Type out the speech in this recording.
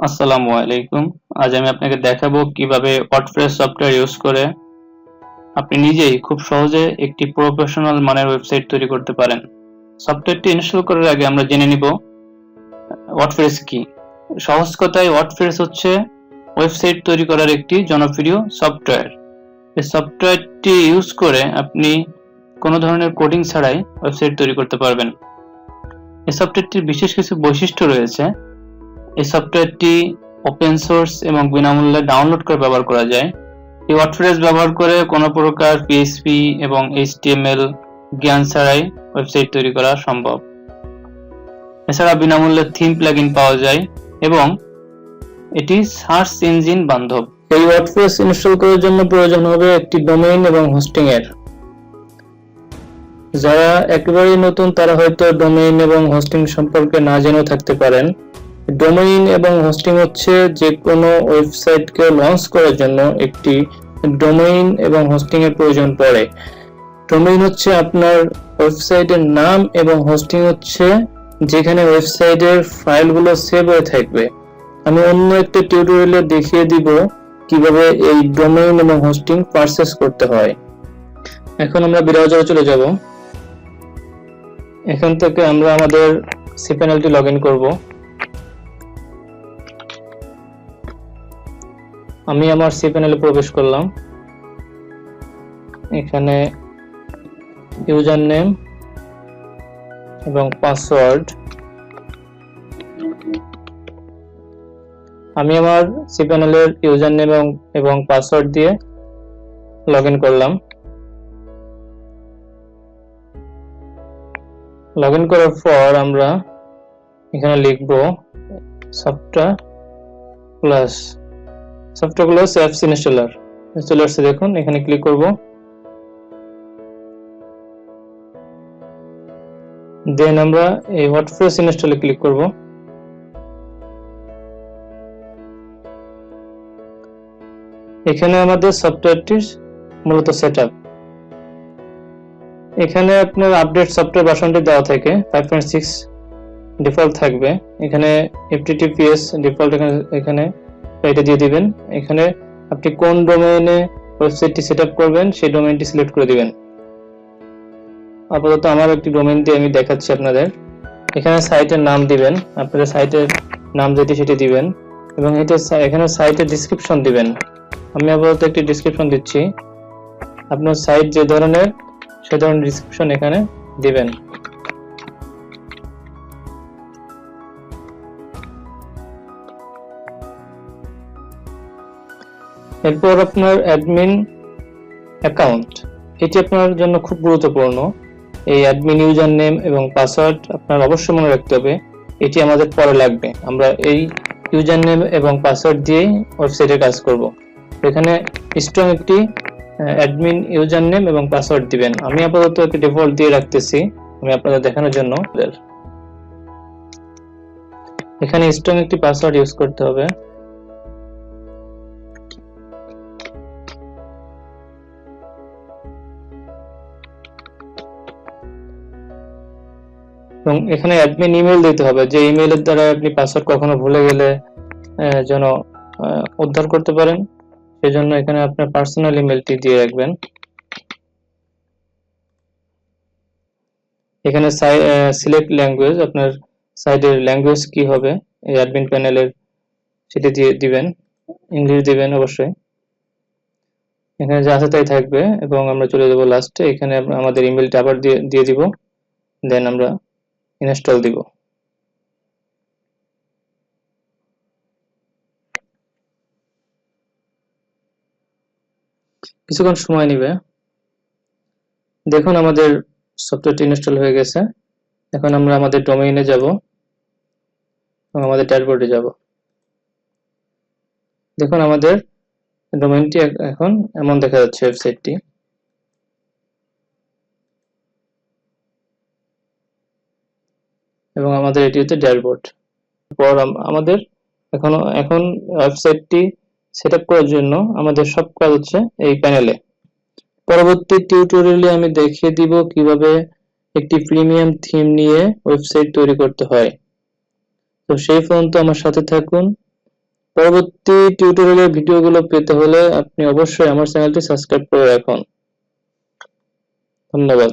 আসসালামু আলাইকুম। আজ আমি আপনাকে দেখাবো কিভাবে ওয়ার্ডপ্রেস সফটওয়্যার ইউজ করে আপনি নিজেই খুব সহজে একটি প্রফেশনাল মানের ওয়েবসাইট তৈরি করতে পারেন। সফটওয়্যারটি ইনস্টল করার আগে আমরা জেনে নিব ওয়ার্ডপ্রেস কি। সহজ কথায় ওয়ার্ডপ্রেস হচ্ছে ওয়েবসাইট তৈরি করার একটি জনপ্রিয় সফটওয়্যার। এই সফটওয়্যারটি ইউজ করে আপনি কোনো ধরনের কোডিং ছাড়াই ওয়েবসাইট তৈরি করতে পারবেন। এই সফটওয়্যারটির বিশেষ কিছু বৈশিষ্ট্য রয়েছে। এই সফটওয়্যারটি ওপেন সোর্স এবং বিনামূল্যে ডাউনলোড করে ব্যবহার করা যায়। এই ওয়ার্ডপ্রেস ব্যবহার করে কোনো প্রকার পিএইচপি এবং এইচটিএমএল জ্ঞান ছাড়াই ওয়েবসাইট তৈরি করা সম্ভব। এছাড়া বিনামূল্যে থিম প্লাগইন পাওয়া যায় এবং এটি সার্চ ইঞ্জিন বান্ধব। এই ওয়ার্ডপ্রেস ইনস্টল করার জন্য প্রয়োজন হবে একটি ডোমেইন এবং হোস্টিং এর। যারা একেবারেই নতুন তারা হয়তো ডোমেইন এবং হোস্টিং সম্পর্কে না জেনেও থাকতে পারেন। ডোমেইন এবং হোস্টিং হচ্ছে যে কোনো ওয়েবসাইটকে লঞ্চ করার জন্য একটি ডোমেইন এবং হোস্টিং এর প্রয়োজন পড়ে। ডোমেইন হচ্ছে আপনার ওয়েবসাইটের নাম এবং হোস্টিং হচ্ছে যেখানে ওয়েবসাইটের ফাইলগুলো সেভ হয়ে থাকবে। আমি অন্য একটা টিউটোরিয়ালে দেখিয়ে দিব কিভাবে এই ডোমেইন এবং হোস্টিং পারচেজ করতে হয়। এখন আমরা ব্রাউজারে চলে যাব। এখান থেকে আমরা আমাদের cPanelটি লগইন করব। আমি আমার cPanel এ প্রবেশ করলাম। এখানে ইউজার নেম এবং পাসওয়ার্ড, আমি আমার cPanel এর ইউজার নেম এবং পাসওয়ার্ড দিয়ে লগইন করলাম। লগইন করার পর আমরা এখানে লিখব সফটওয়্যার প্লাস অ্যাপস ইনস্টলার। চলে আসছে, দেখুন এখানে ক্লিক করব। দেন আমরা এই ওয়ার্ডপ্রেস ইনস্টলে ক্লিক করব। এখানে আমাদের সফটওয়্যারটির মূলত সেটআপ। এখানে আপনার আপডেট সফটওয়্যার ভার্সনটি দেওয়া থাকে 5.6 ডিফল্ট থাকবে। এখানে FTTPS ডিফল্ট এখানে এটা দিয়ে দিবেন। এখানে আপনি কোন ডোমেইনে ওয়েবসাইটটি সেটআপ করবেন সেই ডোমেইনটি সিলেক্ট করে দিবেন। আপাতত আমার একটি ডোমেইন দিয়ে আমি দেখাচ্ছি আপনাদের। এখানে সাইটের নাম দিবেন, আপনাদের সাইটের নাম যেটি সেটি দিবেন এবং এখানে সাইটের ডেসক্রিপশন দিবেন। আমি আপাতত একটি ডেসক্রিপশন দিচ্ছি। আপনার সাইট যে ধরনের সে ধরনের ডেসক্রিপশন এখানে দিবেন। এরপর আপনার অ্যাডমিন অ্যাকাউন্ট, এটি আপনার জন্য খুব গুরুত্বপূর্ণ। এই অ্যাডমিন ইউজার নেম এবং পাসওয়ার্ড আপনার অবশ্যই মনে রাখতে হবে। এটি আমাদের পরে লাগবে। আমরা এই ইউজার নেম এবং পাসওয়ার্ড দিয়েই ওয়েবসাইটে কাজ করব। এখানে স্ট্রং একটি অ্যাডমিন ইউজার নেম এবং পাসওয়ার্ড দিবেন। আমি আপাতত একটি ডিফল্ট দিয়ে রাখতেছি আমি আপনাদের দেখানোর জন্য। এখানে স্ট্রং একটি পাসওয়ার্ড ইউজ করতে হবে। এবং এখানে অ্যাডমিন ইমেল দিতে হবে, যে ইমেলের দ্বারা আপনি পাসওয়ার্ড কখনো ভুলে গেলে যেন উদ্ধার করতে পারেন, সেজন্য এখানে আপনার পার্সোনাল ইমেলটি দিয়ে রাখবেন। এখানে সিলেক্ট ল্যাঙ্গুয়েজ, আপনার সাইটের ল্যাঙ্গুয়েজ কি হবে এই অ্যাডমিন প্যানেলের সেটি দিয়ে দিবেন। ইংলিশ দিবেন অবশ্যই। এখানে যা আছে তাই থাকবে এবং আমরা চলে যাব লাস্টে। এখানে আমাদের ইমেলটা আবার দিয়ে দিব। দেন আমরা ইনস্টল দিব। কিছুক্ষণ সময় নেবে। দেখুন আমাদের সফটওয়্যারটি ইনস্টল হয়ে গেছে। এখন আমরা আমাদের ডোমেইনে যাব এবং আমাদের ড্যাশবোর্ডে যাব। দেখুন আমাদের ডোমেইনটি এখন এমন দেখা যাচ্ছে ওয়েবসাইটটি। এবং আমাদের এটি হচ্ছে ড্যাশবোর্ড। পর আমাদের এখন ওয়েবসাইটটি সেটআপ করার জন্য আমাদের সব কাজ হচ্ছে এই প্যানেলে। পরবর্তী টিউটোরিয়ালে আমি দেখিয়ে দিব কিভাবে একটি প্রিমিয়াম থিম নিয়ে ওয়েবসাইট তৈরি করতে হয়। তো সেই পর্যন্ত আমার সাথে থাকুন। পরবর্তী টিউটোরিয়ালের ভিডিওগুলো পেতে হলে আপনি অবশ্যই আমার চ্যানেলটি সাবস্ক্রাইব করে রাখুন। ধন্যবাদ।